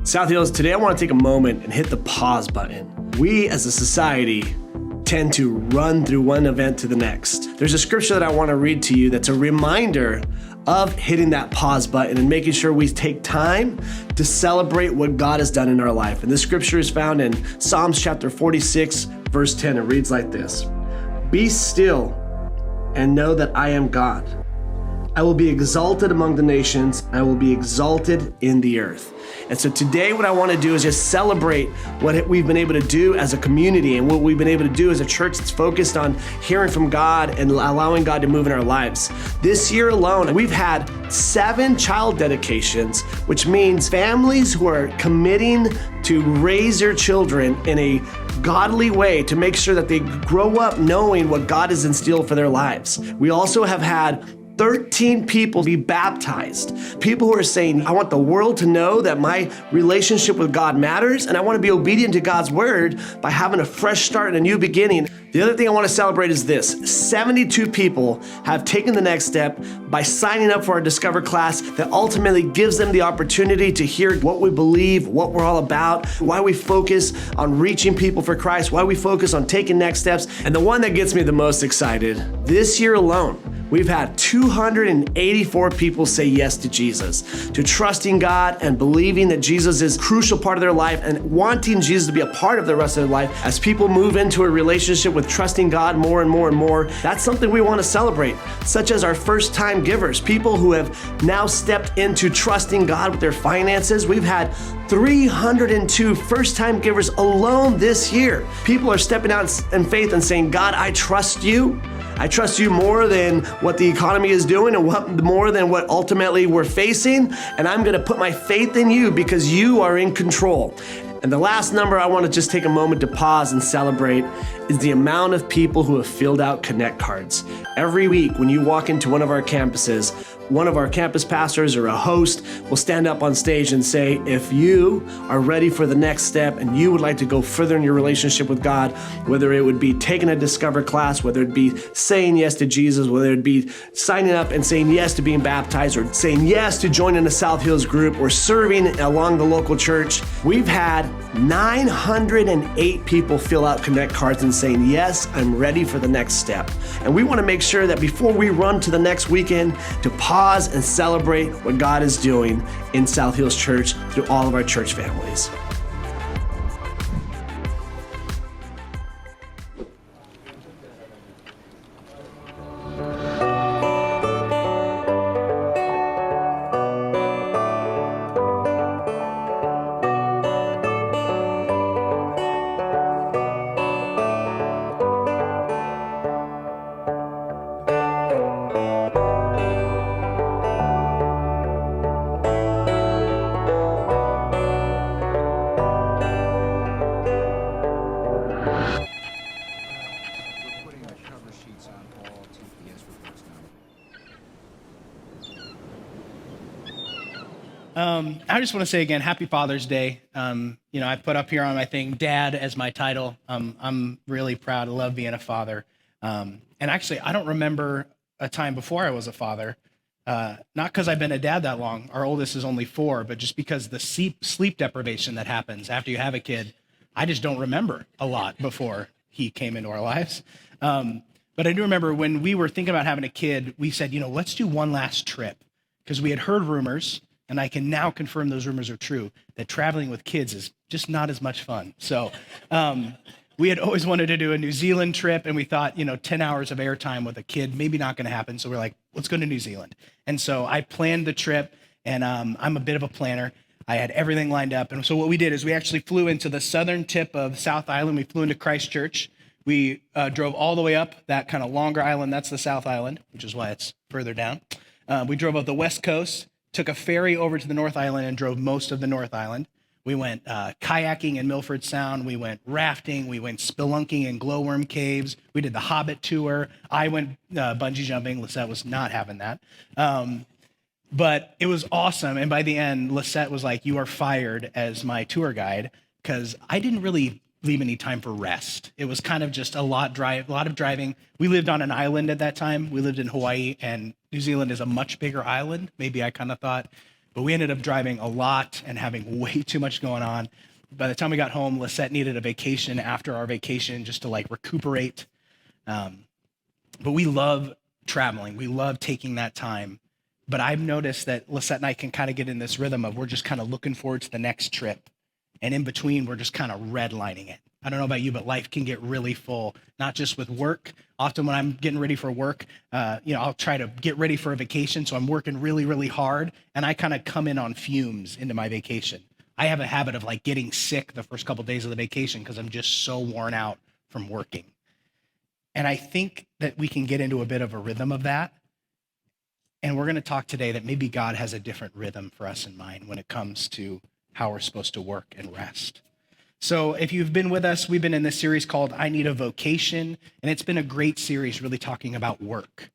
South Hills, today I want to take a moment and hit the pause button. We as a society tend to run through one event to the next. There's a scripture that I want to read to you that's a reminder of hitting that pause button and making sure we take time to celebrate what God has done in our life. And this scripture is found in Psalms chapter 46, verse 10. It reads like this: "Be still and know that I am God. I will be exalted among the nations. I will be exalted in the earth." And so today what I want to do is just celebrate what we've been able to do as a community and what we've been able to do as a church that's focused on hearing from God and allowing God to move in our lives. This year alone, we've had 7 child dedications, which means families who are committing to raise their children in a godly way to make sure that they grow up knowing what God has instilled for their lives. We also have had 13 people be baptized. People who are saying, I want the world to know that my relationship with God matters, and I want to be obedient to God's word by having a fresh start and a new beginning. The other thing I want to celebrate is this: 72 people have taken the next step by signing up for our Discover class that ultimately gives them the opportunity to hear what we believe, what we're all about, why we focus on reaching people for Christ, why we focus on taking next steps. And the one that gets me the most excited, this year alone, we've had 284 people say yes to Jesus, to trusting God and believing that Jesus is a crucial part of their life and wanting Jesus to be a part of the rest of their life. As people move into a relationship with trusting God more and more and more, that's something we want to celebrate, such as our first-time givers, people who have now stepped into trusting God with their finances. We've had 302 first-time givers alone this year. People are stepping out in faith and saying, God, I trust you. I trust you more than what the economy is doing and more than what ultimately we're facing. And I'm going to put my faith in you because you are in control. And the last number I want to just take a moment to pause and celebrate is the amount of people who have filled out Connect cards. Every week when you walk into one of our campuses, one of our campus pastors or a host will stand up on stage and say, if you are ready for the next step and you would like to go further in your relationship with God, whether it would be taking a Discover class, whether it be saying yes to Jesus, whether it be signing up and saying yes to being baptized, or saying yes to joining a South Hills group, or serving along the local church, we've had 908 people fill out Connect cards and saying, yes, I'm ready for the next step. And we want to make sure that before we run to the next weekend, to pause and celebrate what God is doing in South Hills Church through all of our church families. I just want to say again, happy Father's Day. I put up here on my thing, Dad as my title. I'm really proud. I love being a father. And actually, I don't remember a time before I was a father. Not because I've been a dad that long. Our oldest is only 4, but just because the sleep deprivation that happens after you have a kid, I just don't remember a lot before he came into our lives. But I do remember when we were thinking about having a kid, we said, let's do one last trip, because we had heard rumors, and I can now confirm those rumors are true, that traveling with kids is just not as much fun. So we had always wanted to do a New Zealand trip, and we thought, 10 hours of airtime with a kid, maybe not going to happen. So we're like, let's go to New Zealand. And so I planned the trip, and I'm a bit of a planner. I had everything lined up. And so what we did is we actually flew into the southern tip of South Island. We flew into Christchurch. We drove all the way up that kind of longer island. That's the South Island, which is why it's further down. We drove up the west coast, took a ferry over to the North Island, and drove most of the North Island. We went kayaking in Milford Sound. We went rafting. We went spelunking in glowworm caves. We did the Hobbit tour. I went bungee jumping. Lisette was not having that. But it was awesome. And by the end, Lisette was like, you are fired as my tour guide, because I didn't really leave any time for rest. It was kind of just a lot of driving. We lived on an island at that time. We lived in Hawaii, and New Zealand is a much bigger island. Maybe I kind of thought But we ended up driving a lot and having way too much going on. By the time we got home, Lisette needed a vacation after our vacation just to like recuperate. But we love traveling. We love taking that time. But I've noticed that Lisette and I can kind of get in this rhythm of we're just kind of looking forward to the next trip. And in between, we're just kind of redlining it. I don't know about you, but life can get really full, not just with work. Often when I'm getting ready for work, I'll try to get ready for a vacation. So I'm working really, really hard. And I kind of come in on fumes into my vacation. I have a habit of like getting sick the first couple of days of the vacation because I'm just so worn out from working. And I think that we can get into a bit of a rhythm of that. And we're going to talk today that maybe God has a different rhythm for us in mind when it comes to how we're supposed to work and rest. So if you've been with us, we've been in this series called I Need a Vocation, and it's been a great series really talking about work.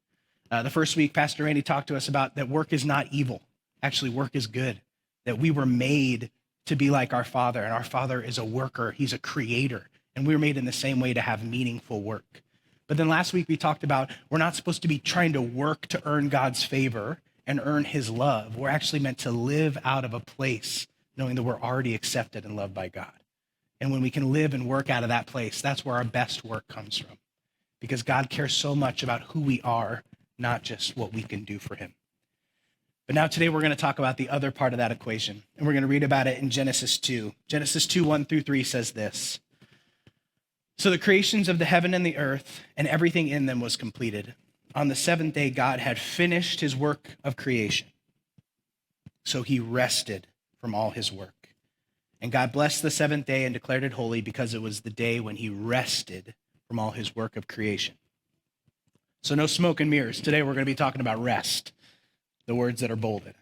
The first week, Pastor Randy talked to us about that work is not evil. Actually, work is good, that we were made to be like our Father, and our Father is a worker. He's a creator, and we were made in the same way to have meaningful work. But then last week, we talked about we're not supposed to be trying to work to earn God's favor and earn his love. We're actually meant to live out of a place knowing that we're already accepted and loved by God. And when we can live and work out of that place, that's where our best work comes from. Because God cares so much about who we are, not just what we can do for him. But now today we're going to talk about the other part of that equation. And we're going to read about it in Genesis 2. Genesis 2, 1-3 says this. So the creations of the heaven and the earth and everything in them was completed. On the seventh day, God had finished his work of creation. So he rested from all his work. And God blessed the seventh day and declared it holy because it was the day when he rested from all his work of creation. So no smoke and mirrors. Today we're going to be talking about rest, the words that are bolded.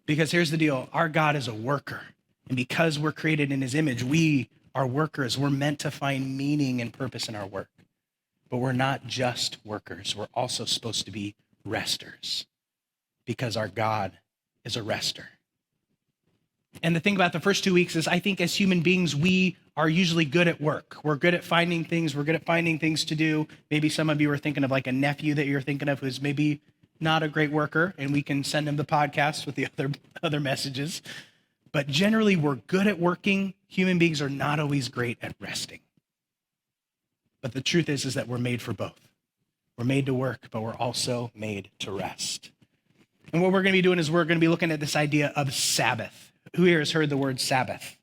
Because here's the deal. Our God is a worker. And because we're created in his image, we are workers. We're meant to find meaning and purpose in our work. But we're not just workers. We're also supposed to be resters because our God is a rester. And the thing about the first 2 weeks is I think as human beings, we are usually good at work. We're good at finding things. We're good at finding things to do. Maybe some of you are thinking of like a nephew that you're thinking of who's maybe not a great worker, and we can send him the podcast with the other messages. But generally, we're good at working. Human beings are not always great at resting. But the truth is that we're made for both. We're made to work, but we're also made to rest. And what we're going to be doing is we're going to be looking at this idea of Sabbath. Who here has heard the word Sabbath?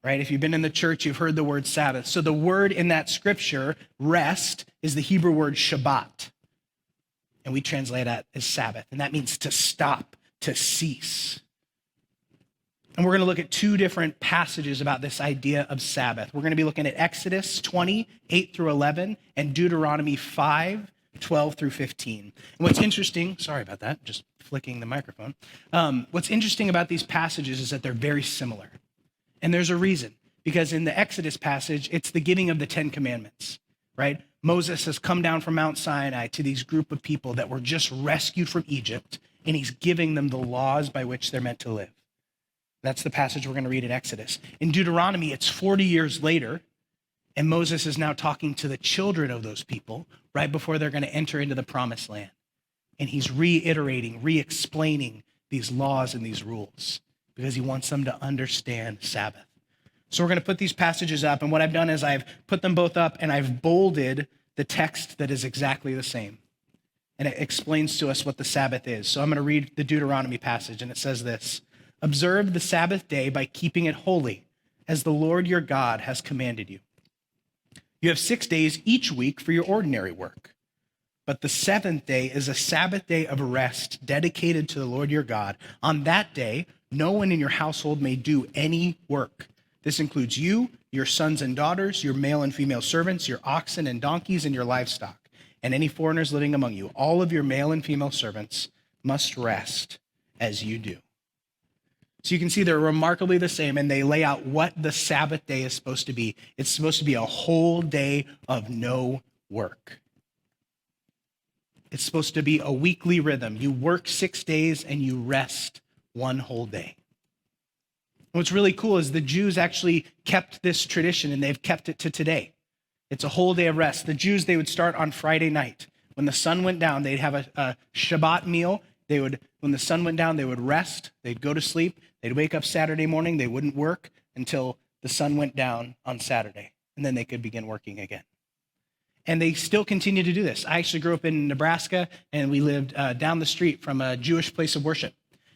Right? If you've been in the church, you've heard the word Sabbath. So the word in that scripture, rest, is the Hebrew word Shabbat. And we translate that as Sabbath. And that means to stop, to cease. And we're going to look at two different passages about this idea of Sabbath. We're going to be looking at Exodus 20, 8-11, and Deuteronomy 5, 12-15. And what's interesting, sorry about that, just flicking the microphone. What's interesting about these passages is that they're very similar. And there's a reason, because in the Exodus passage, it's the giving of the 10 Commandments, right? Moses has come down from Mount Sinai to these group of people that were just rescued from Egypt, and he's giving them the laws by which they're meant to live. That's the passage we're going to read in Exodus. In Deuteronomy, it's 40 years later, and Moses is now talking to the children of those people right before they're going to enter into the promised land. And he's reiterating, re-explaining these laws and these rules because he wants them to understand Sabbath. So we're going to put these passages up, and what I've done is I've put them both up and I've bolded the text that is exactly the same. And it explains to us what the Sabbath is. So I'm going to read the Deuteronomy passage, and it says this: Observe the Sabbath day by keeping it holy, as the Lord your God has commanded you. You have 6 days each week for your ordinary work. But the seventh day is a Sabbath day of rest dedicated to the Lord your God. On that day, no one in your household may do any work. This includes you, your sons and daughters, your male and female servants, your oxen and donkeys, and your livestock, and any foreigners living among you. All of your male and female servants must rest as you do. So you can see they're remarkably the same, and they lay out what the Sabbath day is supposed to be. It's supposed to be a whole day of no work. It's supposed to be a weekly rhythm. You work 6 days and you rest one whole day. What's really cool is the Jews actually kept this tradition, and they've kept it to today. It's a whole day of rest. The Jews, they would start on Friday night. When the sun went down, they'd have a Shabbat meal, when the sun went down, they would rest, they'd go to sleep, they'd wake up Saturday morning, they wouldn't work until the sun went down on Saturday, and then they could begin working again. And they still continue to do this. I actually grew up in Nebraska, and we lived down the street from a Jewish place of worship.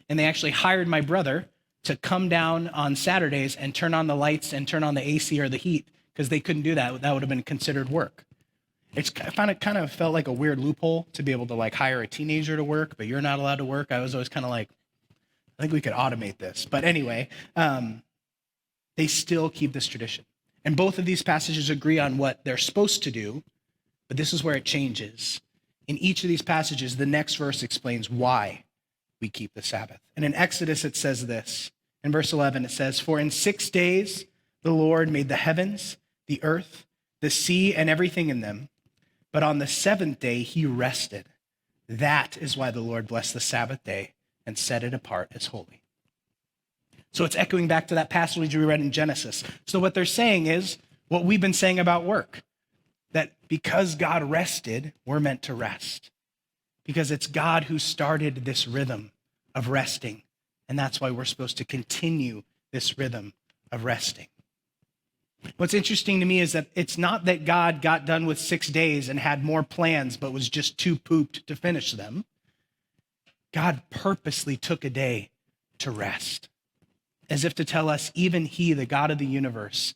And they actually hired my brother to come down on Saturdays and turn on the lights and turn on the AC or the heat, because they couldn't do that. That would have been considered work. I found it kind of felt like a weird loophole to be able to like hire a teenager to work, but you're not allowed to work. I was always kind of like, I think we could automate this. But anyway, they still keep this tradition. And both of these passages agree on what they're supposed to do, but this is where it changes. In each of these passages, the next verse explains why we keep the Sabbath. And in Exodus, it says this. In verse 11, it says, "For in 6 days the Lord made the heavens, the earth, the sea, and everything in them. But on the 7th day he rested. That is why the Lord blessed the Sabbath day and set it apart as holy." So it's echoing back to that passage we read in Genesis. So what they're saying is what we've been saying about work, that because God rested, we're meant to rest. Because it's God who started this rhythm of resting. And that's why we're supposed to continue this rhythm of resting. What's interesting to me is that it's not that God got done with 6 days and had more plans, but was just too pooped to finish them. God purposely took a day to rest, as if to tell us even he, the God of the universe,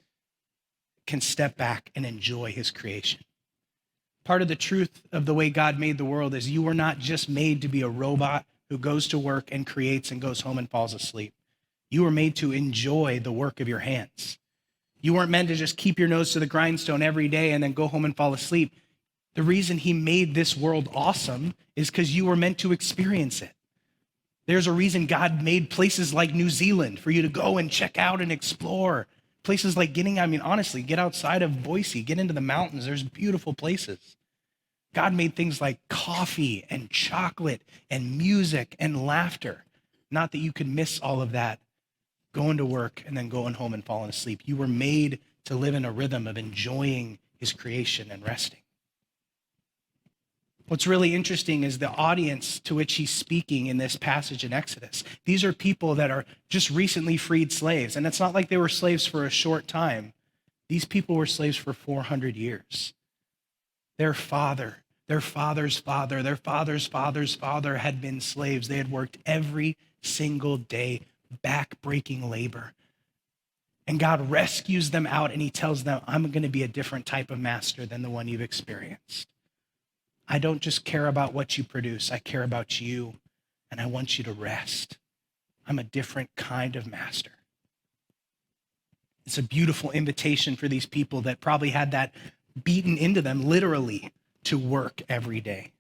can step back and enjoy his creation. Part of the truth of the way God made the world is you were not just made to be a robot who goes to work and creates and goes home and falls asleep. You were made to enjoy the work of your hands. You weren't meant to just keep your nose to the grindstone every day and then go home and fall asleep. The reason he made this world awesome is because you were meant to experience it. There's a reason God made places like New Zealand for you to go and check out and explore. Places like honestly, get outside of Boise, get into the mountains. There's beautiful places. God made things like coffee and chocolate and music and laughter. Not that you could miss all of that going to work and then going home and falling asleep. You were made to live in a rhythm of enjoying his creation and resting. What's really interesting is the audience to which he's speaking in this passage in Exodus. These are people that are just recently freed slaves. And it's not like they were slaves for a short time. These people were slaves for 400 years. Their father, their father's father, their father's father's father had been slaves. They had worked every single day, back-breaking labor. And God rescues them out and he tells them, I'm going to be a different type of master than the one you've experienced. I don't just care about what you produce. I care about you, and I want you to rest. I'm a different kind of master. It's a beautiful invitation for these people that probably had that beaten into them literally to work every day.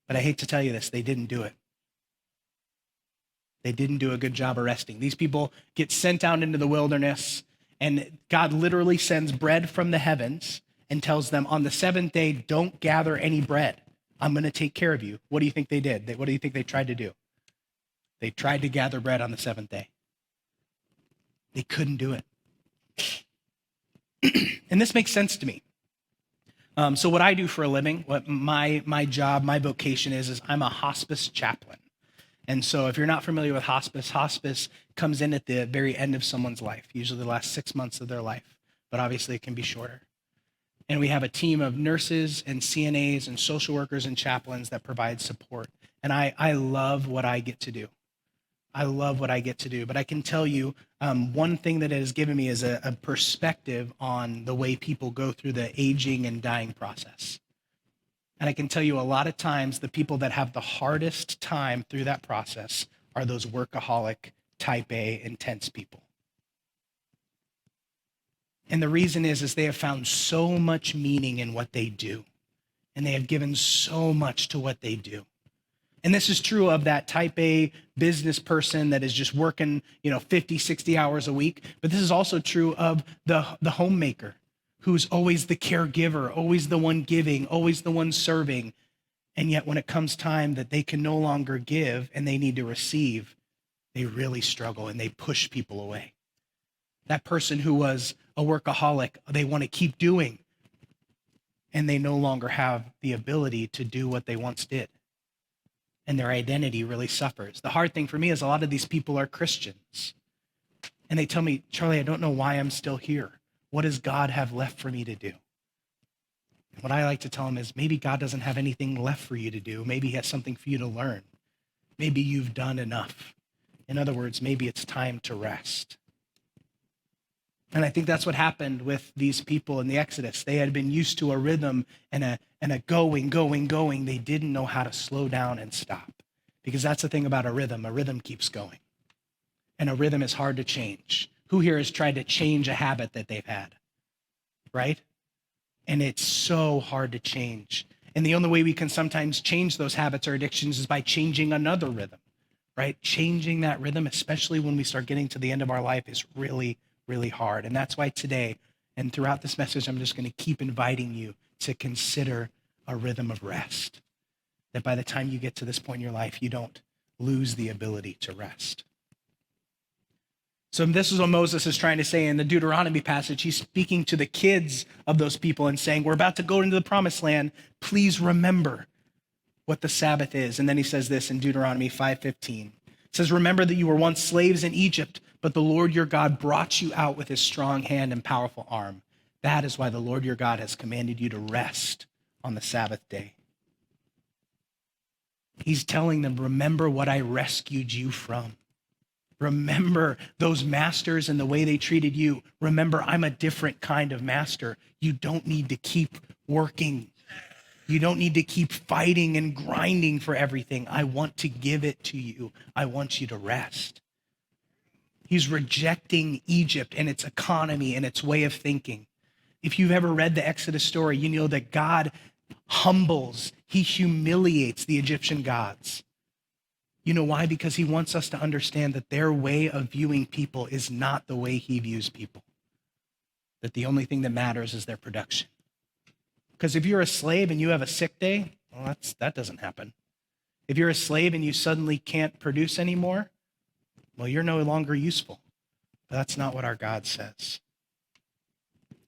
But I hate to tell you this, they didn't do it. They didn't do a good job of resting. These people get sent out into the wilderness, and God literally sends bread from the heavens and tells them on the 7th day, don't gather any bread. I'm going to take care of you. What do you think they did? What do you think they tried to do? They tried to gather bread on the 7th day. They couldn't do it. And this makes sense to me. So what I do for a living, what my job, my vocation is I'm a hospice chaplain. And so if you're not familiar with hospice comes in at the very end of someone's life, usually the last 6 months of their life, but obviously it can be shorter. And we have a team of nurses and CNAs and social workers and chaplains that provide support. And I love what I get to do. I love what I get to do. But I can tell you one thing that it has given me is a perspective on the way people go through the aging and dying process. And I can tell you a lot of times the people that have the hardest time through that process are those workaholic, type A, intense people. And the reason is they have found so much meaning in what they do. And they have given so much to what they do. And this is true of that type A business person that is just working, 50, 60 hours a week. But this is also true of the homemaker who's always the caregiver, always the one giving, always the one serving. And yet when it comes time that they can no longer give and they need to receive, they really struggle and they push people away. That person who was a workaholic, they want to keep doing, and they no longer have the ability to do what they once did. and their identity really suffers. The hard thing for me is a lot of these people are Christians. And they tell me, Charlie, I don't know why I'm still here. What does God have left for me to do? And what I like to tell them is maybe God doesn't have anything left for you to do. Maybe he has something for you to learn. Maybe you've done enough. In other words, maybe it's time to rest. And I think that's what happened with these people in the Exodus. They had been used to a rhythm and a going. They didn't know how to slow down and stop. Because that's the thing about a rhythm. A rhythm keeps going. And a rhythm is hard to change. Who here has tried to change a habit that they've had? Right? And it's so hard to change. And the only way we can sometimes change those habits or addictions is by changing another rhythm, right? Changing that rhythm, especially when we start getting to the end of our life, is really, really hard. And that's why today and throughout this message, I'm just going to keep inviting you to consider a rhythm of rest. That by the time you get to this point in your life, you don't lose the ability to rest. So this is what Moses is trying to say in the Deuteronomy passage. He's speaking to the kids of those people and saying, we're about to go into the promised land. Please remember what the Sabbath is. And then he says this in Deuteronomy 5:15. It says, remember that you were once slaves in Egypt, but the Lord your God brought you out with his strong hand and powerful arm. That is why the Lord your God has commanded you to rest on the Sabbath day. He's telling them, remember what I rescued you from. Remember those masters and the way they treated you. Remember, I'm a different kind of master. You don't need to keep working. You don't need to keep fighting and grinding for everything. I want to give it to you. I want you to rest. He's rejecting Egypt and its economy and its way of thinking. If you've ever read the Exodus story, you know that God humbles, he humiliates the Egyptian gods. You know why? Because he wants us to understand that their way of viewing people is not the way he views people. That the only thing that matters is their production. Because if you're a slave and you have a sick day, well, that doesn't happen. If you're a slave and you suddenly can't produce anymore, well, you're no longer useful. But that's not what our God says.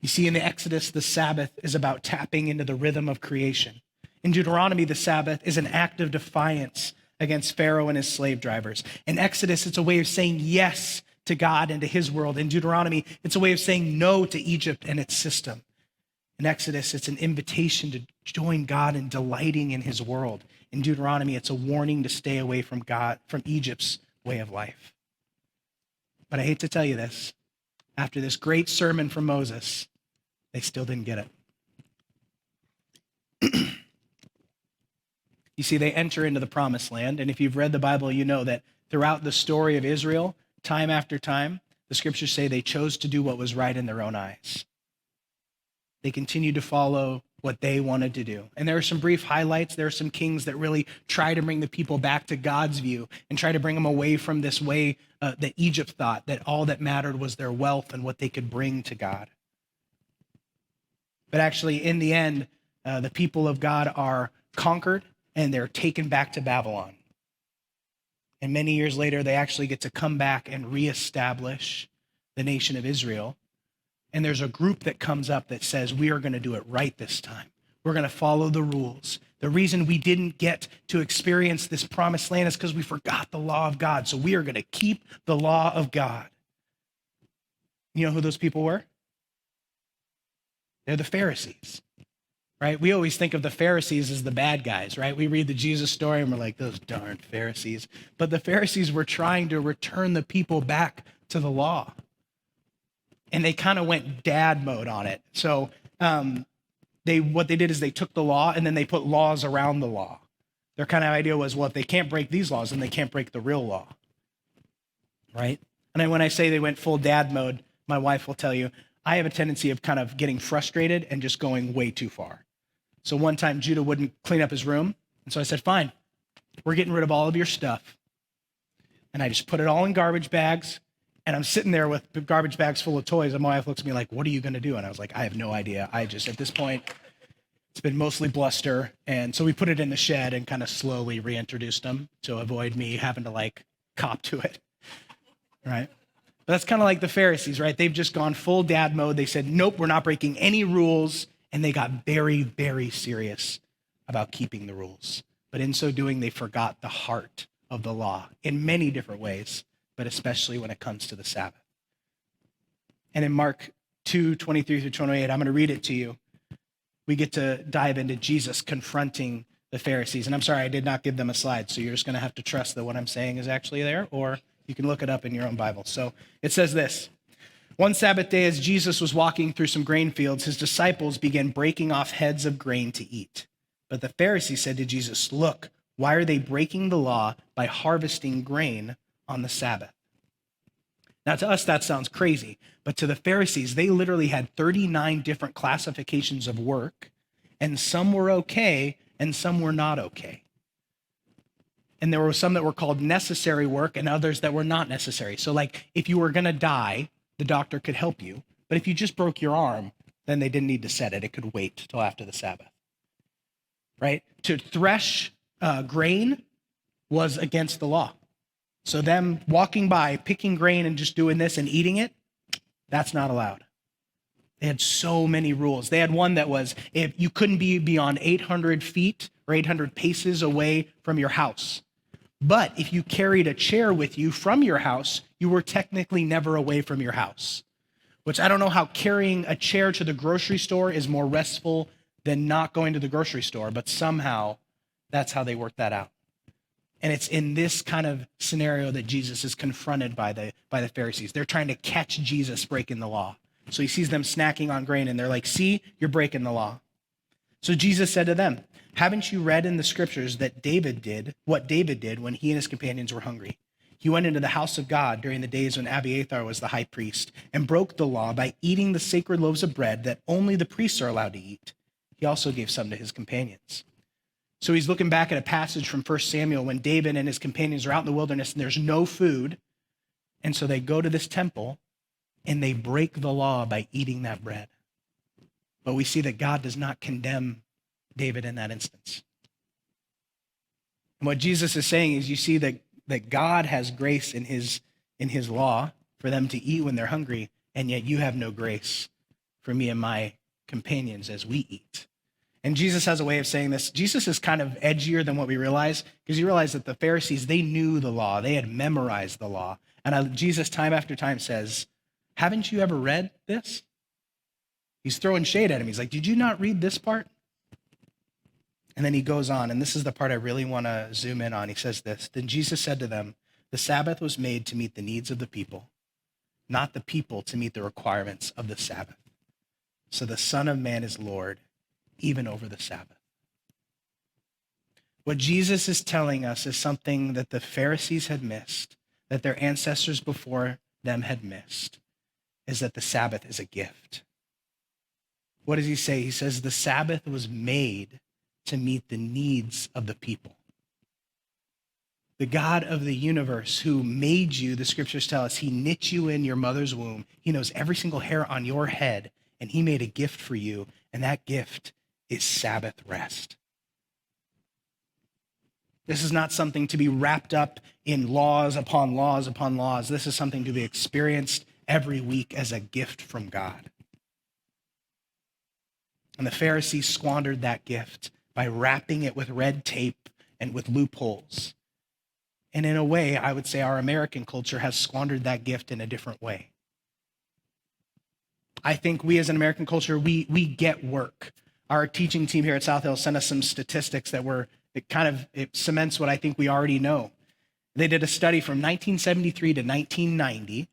You see, in the Exodus, the Sabbath is about tapping into the rhythm of creation. In Deuteronomy, the Sabbath is an act of defiance against Pharaoh and his slave drivers. In Exodus, it's a way of saying yes to God and to his world. In Deuteronomy, it's a way of saying no to Egypt and its system. In Exodus, it's an invitation to join God in delighting in his world. In Deuteronomy, it's a warning to stay away from God, from Egypt's way of life. But I hate to tell you this, after this great sermon from Moses, they still didn't get it. You see, they enter into the promised land. And if you've read the Bible, you know that throughout the story of Israel, time after time, the scriptures say they chose to do what was right in their own eyes. They continued to follow what they wanted to do. And there are some brief highlights. There are some kings that really try to bring the people back to God's view and try to bring them away from this way that Egypt thought, that all that mattered was their wealth and what they could bring to God. But actually, in the end, the people of God are conquered and they're taken back to Babylon. And many years later, they actually get to come back and reestablish the nation of Israel. And there's a group that comes up that says, we are going to do it right this time. We're going to follow the rules. The reason we didn't get to experience this promised land is because we forgot the law of God. So we are going to keep the law of God. You know who those people were? They're the Pharisees. Right? We always think of the Pharisees as the bad guys, right? We read the Jesus story and we're like, those darn Pharisees. But the Pharisees were trying to return the people back to the law. And they kind of went dad mode on it. So what they did is they took the law and then they put laws around the law. Their kind of idea was, well, if they can't break these laws, then they can't break the real law. Right? And when I say they went full dad mode, my wife will tell you, I have a tendency of kind of getting frustrated and just going way too far. So one time Judah wouldn't clean up his room. And so I said, fine, we're getting rid of all of your stuff. And I just put it all in garbage bags. And I'm sitting there with garbage bags full of toys. And my wife looks at me like, what are you going to do? And I was like, I have no idea. At this point, it's been mostly bluster. And so we put it in the shed and kind of slowly reintroduced them to avoid me having to cop to it. Right? But that's kind of like the Pharisees, right? They've just gone full dad mode. They said, nope, we're not breaking any rules. And they got very, very serious about keeping the rules. but in so doing, they forgot the heart of the law in many different ways, but especially when it comes to the Sabbath. And in Mark 2:23 through 28, I'm going to read it to you. We get to dive into Jesus confronting the Pharisees. And I'm sorry, I did not give them a slide, so you're just going to have to trust that what I'm saying is actually there, or you can look it up in your own Bible. So it says this: one Sabbath day, as Jesus was walking through some grain fields, his disciples began breaking off heads of grain to eat. But the Pharisees said to Jesus, "Look, why are they breaking the law by harvesting grain on the Sabbath?" Now, to us, that sounds crazy, but to the Pharisees, they literally had 39 different classifications of work, and some were okay, and some were not okay. And there were some that were called necessary work, and others that were not necessary. So, like, if you were going to die, the doctor could help you, but if you just broke your arm, then they didn't need to set it. It could wait till after the Sabbath, right? To thresh grain was against the law. So them walking by, picking grain and just doing this and eating it, that's not allowed. They had so many rules. They had one that was, if you couldn't be beyond 800 feet or 800 paces away from your house. But if you carried a chair with you from your house, you were technically never away from your house. Which I don't know how carrying a chair to the grocery store is more restful than not going to the grocery store, but somehow that's how they worked that out. And it's in this kind of scenario that Jesus is confronted by the Pharisees. They're trying to catch Jesus breaking the law. So he sees them snacking on grain, and they're like, "See, you're breaking the law." So Jesus said to them, "Haven't you read in the scriptures that David did what David did when he and his companions were hungry? He went into the house of God during the days when Abiathar was the high priest and broke the law by eating the sacred loaves of bread that only the priests are allowed to eat. He also gave some to his companions." So he's looking back at a passage from 1 Samuel when David and his companions are out in the wilderness and there's no food. And so they go to this temple and they break the law by eating that bread. But we see that God does not condemn David in that instance. And what Jesus is saying is, you see that God has grace in his law for them to eat when they're hungry, and yet you have no grace for me and my companions as we eat. And Jesus has a way of saying this. Jesus is kind of edgier than what we realize, because you realize that the Pharisees, they knew the law. They had memorized the law. And Jesus time after time says, "Haven't you ever read this?" He's throwing shade at him. He's like, "Did you not read this part?" And then he goes on, and this is the part I really want to zoom in on. He says this: "Then Jesus said to them, 'The Sabbath was made to meet the needs of the people, not the people to meet the requirements of the Sabbath. So the Son of Man is Lord, even over the Sabbath.'" What Jesus is telling us is something that the Pharisees had missed, that their ancestors before them had missed, is that the Sabbath is a gift. What does he say? He says the Sabbath was made to meet the needs of the people. The God of the universe who made you, the scriptures tell us, he knit you in your mother's womb. He knows every single hair on your head, and he made a gift for you, and that gift is Sabbath rest. This is not something to be wrapped up in laws upon laws upon laws. This is something to be experienced every week as a gift from God. And the Pharisees squandered that gift by wrapping it with red tape and with loopholes. And in a way, I would say our American culture has squandered that gift in a different way. I think we as an American culture, we get work. Our teaching team here at South Hill sent us some statistics that it cements what I think we already know. They did a study from 1973 to 1990,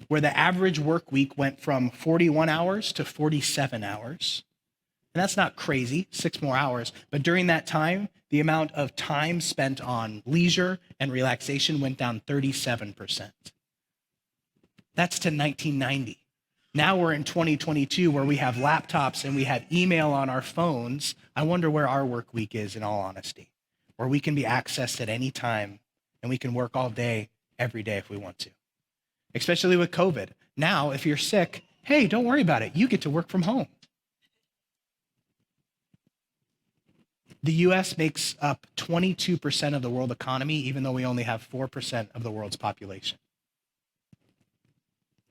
where the average work week went from 41 hours to 47 hours. And that's not crazy, 6 more hours. But during that time, the amount of time spent on leisure and relaxation went down 37%. That's to 1990. Now we're in 2022 where we have laptops and we have email on our phones. I wonder where our work week is, in all honesty, where we can be accessed at any time and we can work all day, every day if we want to. Especially with COVID. Now, if you're sick, hey, don't worry about it. You get to work from home. The US makes up 22% of the world economy, even though we only have 4% of the world's population.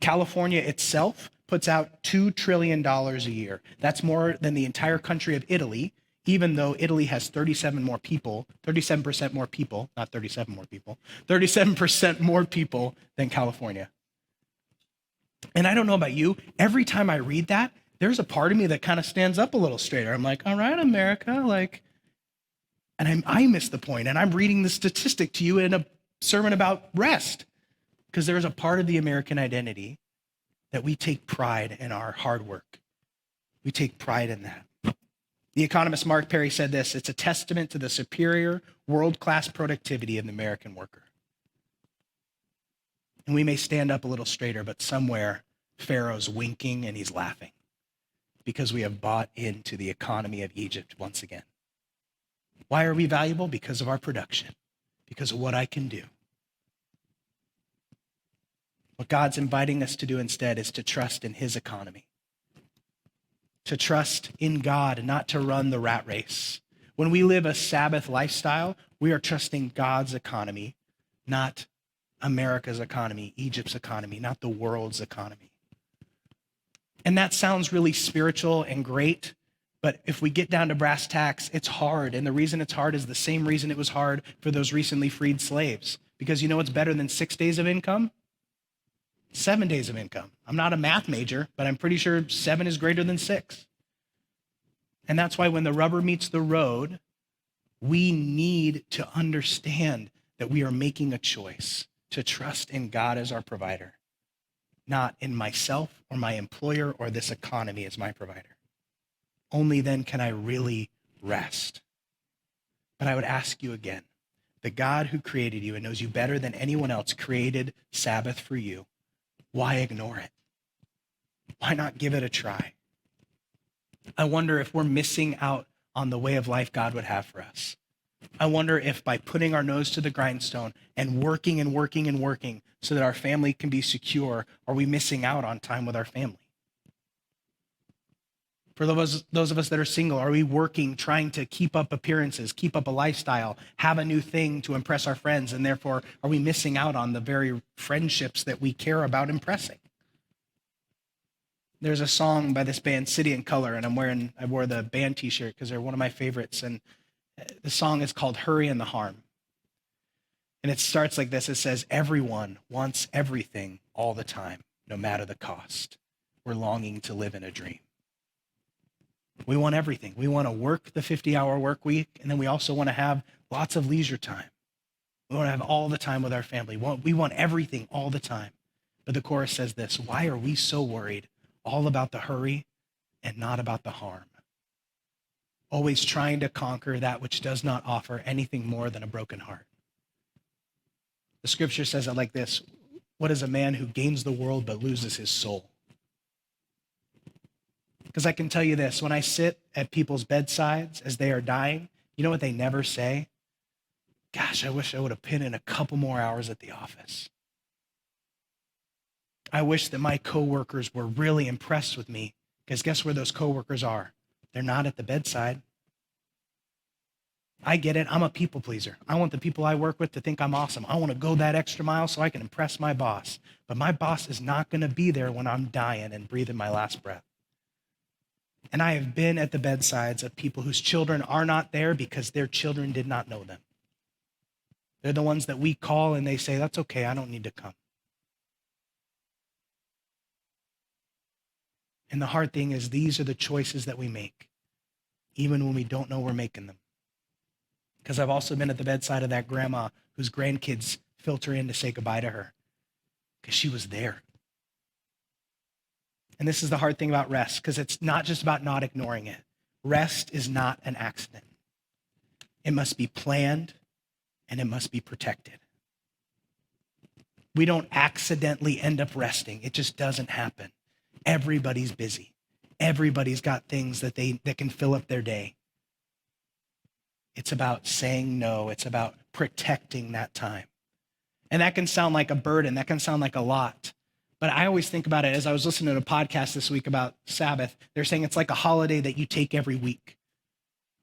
California itself puts out $2 trillion a year. That's more than the entire country of Italy, even though Italy has 37% more people, not 37 more people, 37% more people than California. And I don't know about you, every time I read that, there's a part of me that kind of stands up a little straighter. I'm like, all right, America, and I miss the point, and I'm reading the statistic to you in a sermon about rest, because there's a part of the American identity that we take pride in our hard work. We take pride in that. The economist Mark Perry said this: it's a testament to the superior world-class productivity of the American worker. And we may stand up a little straighter, but somewhere Pharaoh's winking and he's laughing because we have bought into the economy of Egypt once again. Why are we valuable? Because of our production, because of what I can do. What God's inviting us to do instead is to trust in his economy, to trust in God and not to run the rat race. When we live a Sabbath lifestyle, we are trusting God's economy, not America's economy, Egypt's economy, not the world's economy. And that sounds really spiritual and great, but if we get down to brass tacks, it's hard. And the reason it's hard is the same reason it was hard for those recently freed slaves. Because you know what's better than 6 days of income? 7 days of income. I'm not a math major, but I'm pretty sure 7 is greater than 6. And that's why when the rubber meets the road, we need to understand that we are making a choice to trust in God as our provider, not in myself or my employer or this economy as my provider. Only then can I really rest. But I would ask you again, the God who created you and knows you better than anyone else created Sabbath for you. Why ignore it? Why not give it a try? I wonder if we're missing out on the way of life God would have for us. I wonder if by putting our nose to the grindstone and working and working and working so that our family can be secure, are we missing out on time with our family? For those of us that are single, are we working, trying to keep up appearances, keep up a lifestyle, have a new thing to impress our friends, and therefore are we missing out on the very friendships that we care about impressing? There's a song by this band, City and Color, and I wore the band t-shirt because they're one of my favorites, and the song is called Hurry and the Harm. And it starts like this. It says, everyone wants everything all the time, no matter the cost. We're longing to live in a dream. We want everything. We want to work the 50-hour work week, and then we also want to have lots of leisure time. We want to have all the time with our family. We want everything all the time. But the chorus says this: why are we so worried all about the hurry and not about the harm? Always trying to conquer that which does not offer anything more than a broken heart. The scripture says it like this: what is a man who gains the world but loses his soul? Because I can tell you this, when I sit at people's bedsides as they are dying, you know what they never say? Gosh, I wish I would have put in a couple more hours at the office. I wish that my coworkers were really impressed with me, because guess where those coworkers are? They're not at the bedside. I get it. I'm a people pleaser. I want the people I work with to think I'm awesome. I want to go that extra mile so I can impress my boss. But my boss is not going to be there when I'm dying and breathing my last breath. And I have been at the bedsides of people whose children are not there because their children did not know them. They're the ones that we call and they say, that's okay, I don't need to come. And the hard thing is, these are the choices that we make, even when we don't know we're making them. Because I've also been at the bedside of that grandma whose grandkids filter in to say goodbye to her because she was there. And this is the hard thing about rest, because it's not just about not ignoring it. Rest is not an accident. It must be planned and it must be protected. We don't accidentally end up resting. It just doesn't happen. Everybody's busy. Everybody's got things that can fill up their day. It's about saying no. It's about protecting that time. And that can sound like a burden. That can sound like a lot. But I always think about it, as I was listening to a podcast this week about Sabbath, they're saying it's like a holiday that you take every week.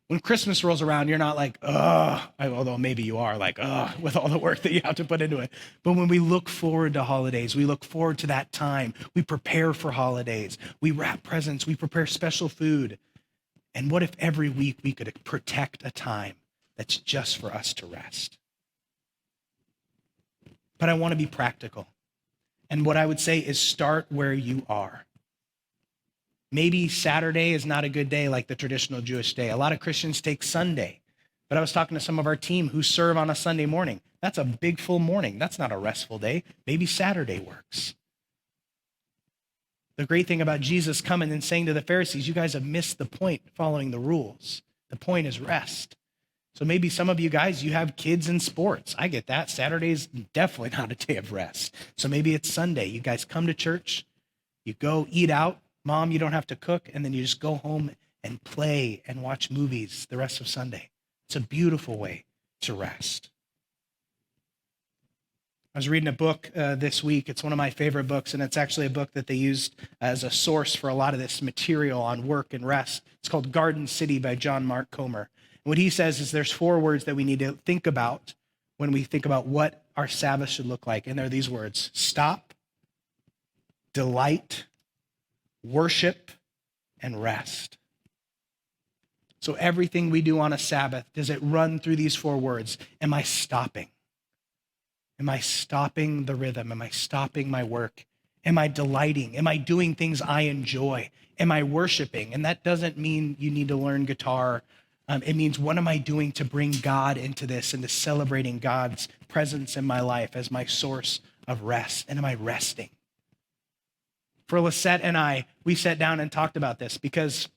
When Christmas rolls around, you're not like, although maybe you are like, with all the work that you have to put into it. But when we look forward to holidays, we look forward to that time. We prepare for holidays. We wrap presents. We prepare special food. And what if every week we could protect a time that's just for us to rest? But I want to be practical. And what I would say is start where you are. Maybe Saturday is not a good day like the traditional Jewish day. A lot of Christians take Sunday. But I was talking to some of our team who serve on a Sunday morning. That's a big full morning. That's not a restful day. Maybe Saturday works. The great thing about Jesus coming and saying to the Pharisees, you guys have missed the point following the rules. The point is rest. So maybe some of you guys, you have kids in sports. I get that. Saturday's definitely not a day of rest. So maybe it's Sunday. You guys come to church, you go eat out. Mom, you don't have to cook. And then you just go home and play and watch movies the rest of Sunday. It's a beautiful way to rest. I was reading a book this week. It's one of my favorite books, and it's actually a book that they used as a source for a lot of this material on work and rest. It's called Garden City by John Mark Comer. And what he says is there's 4 words that we need to think about when we think about what our Sabbath should look like. And they're these words: stop, delight, worship, and rest. So everything we do on a Sabbath, does it run through these 4 words? Am I stopping? Am I stopping the rhythm? Am I stopping my work? Am I delighting? Am I doing things I enjoy? Am I worshiping? And that doesn't mean you need to learn guitar. It means, what am I doing to bring God into this and to celebrating God's presence in my life as my source of rest? And am I resting? For Lisette and I, we sat down and talked about this because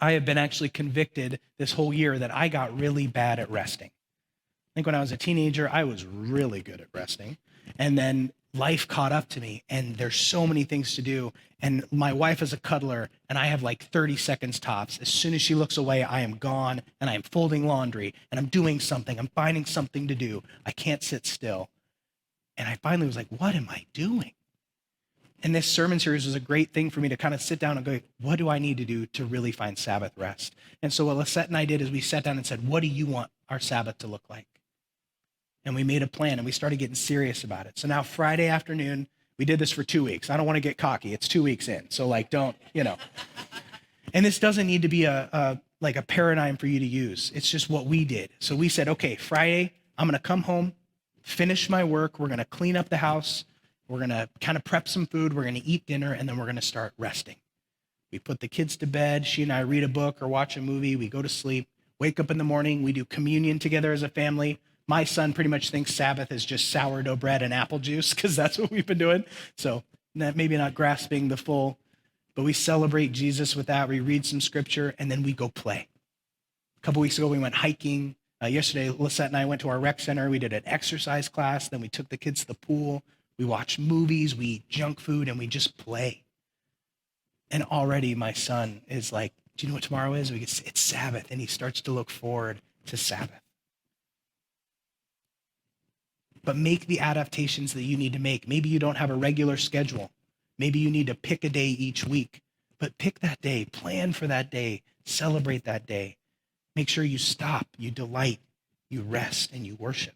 I have been actually convicted this whole year that I got really bad at resting. I think when I was a teenager, I was really good at resting. And then life caught up to me, and there's so many things to do. And my wife is a cuddler, and I have like 30 seconds tops. As soon as she looks away, I am gone, and I am folding laundry, and I'm doing something. I'm finding something to do. I can't sit still. And I finally was like, what am I doing? And this sermon series was a great thing for me to kind of sit down and go, what do I need to do to really find Sabbath rest? And so what Lisette and I did is we sat down and said, what do you want our Sabbath to look like? And we made a plan, and we started getting serious about it. So now Friday afternoon, we did this for 2 weeks. I don't want to get cocky. It's 2 weeks in. So don't. And this doesn't need to be a paradigm for you to use. It's just what we did. So we said, okay, Friday, I'm going to come home, finish my work. We're going to clean up the house. We're going to kind of prep some food. We're going to eat dinner, and then we're going to start resting. We put the kids to bed. She and I read a book or watch a movie. We go to sleep, wake up in the morning. We do communion together as a family. My son pretty much thinks Sabbath is just sourdough bread and apple juice because that's what we've been doing. So maybe not grasping the full, but we celebrate Jesus with that. We read some scripture, and then we go play. A couple weeks ago, we went hiking. Yesterday, Lisette and I went to our rec center. We did an exercise class. Then we took the kids to the pool. We watch movies. We eat junk food, and we just play. And already my son is like, do you know what tomorrow is? It's Sabbath, and he starts to look forward to Sabbath. But make the adaptations that you need to make. Maybe you don't have a regular schedule. Maybe you need to pick a day each week. But pick that day, plan for that day, celebrate that day. Make sure you stop, you delight, you rest, and you worship.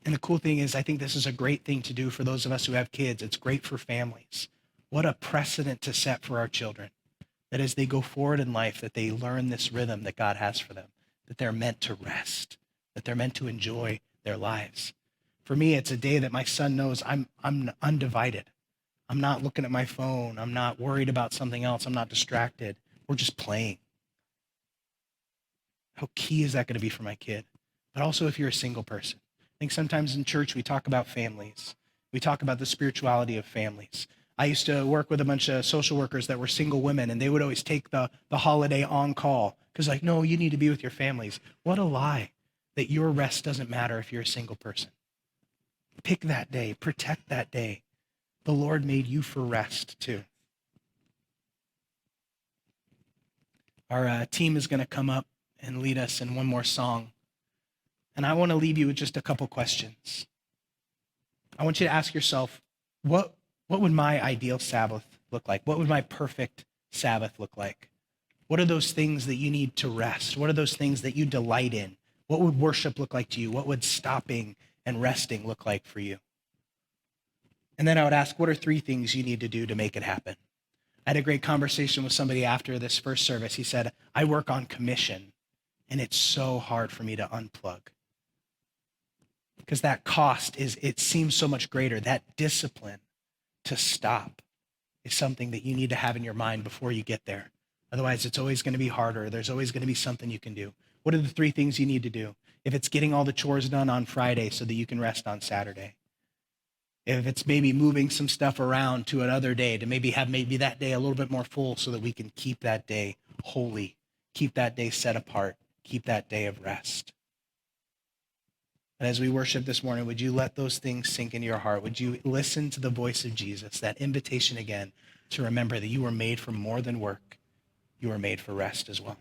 And the cool thing is, I think this is a great thing to do for those of us who have kids. It's great for families. What a precedent to set for our children, that as they go forward in life, that they learn this rhythm that God has for them, that they're meant to rest, that they're meant to enjoy their lives. For me, it's a day that my son knows I'm undivided. I'm not looking at my phone. I'm not worried about something else. I'm not distracted. We're just playing. How key is that going to be for my kid? But also if you're a single person. I think sometimes in church we talk about families. We talk about the spirituality of families. I used to work with a bunch of social workers that were single women, and they would always take the holiday on call because no, you need to be with your families. What a lie that your rest doesn't matter if you're a single person. Pick that day, protect that day. The Lord made you for rest too. Our team is going to come up and lead us in one more song. And I want to leave you with just a couple questions. I want you to ask yourself, what would my ideal Sabbath look like? What would my perfect Sabbath look like? What are those things that you need to rest? What are those things that you delight in? What would worship look like to you? What would stopping and resting look like for you? And then I would ask, what are 3 things you need to do to make it happen? I had a great conversation with somebody after this first service. He said, I work on commission, and it's so hard for me to unplug. Because that cost it seems so much greater. That discipline to stop is something that you need to have in your mind before you get there. Otherwise, it's always going to be harder. There's always going to be something you can do. What are the 3 things you need to do? If it's getting all the chores done on Friday so that you can rest on Saturday. If it's maybe moving some stuff around to another day to maybe have that day a little bit more full so that we can keep that day holy, keep that day set apart, keep that day of rest. And as we worship this morning, would you let those things sink into your heart? Would you listen to the voice of Jesus, that invitation again to remember that you were made for more than work. You were made for rest as well.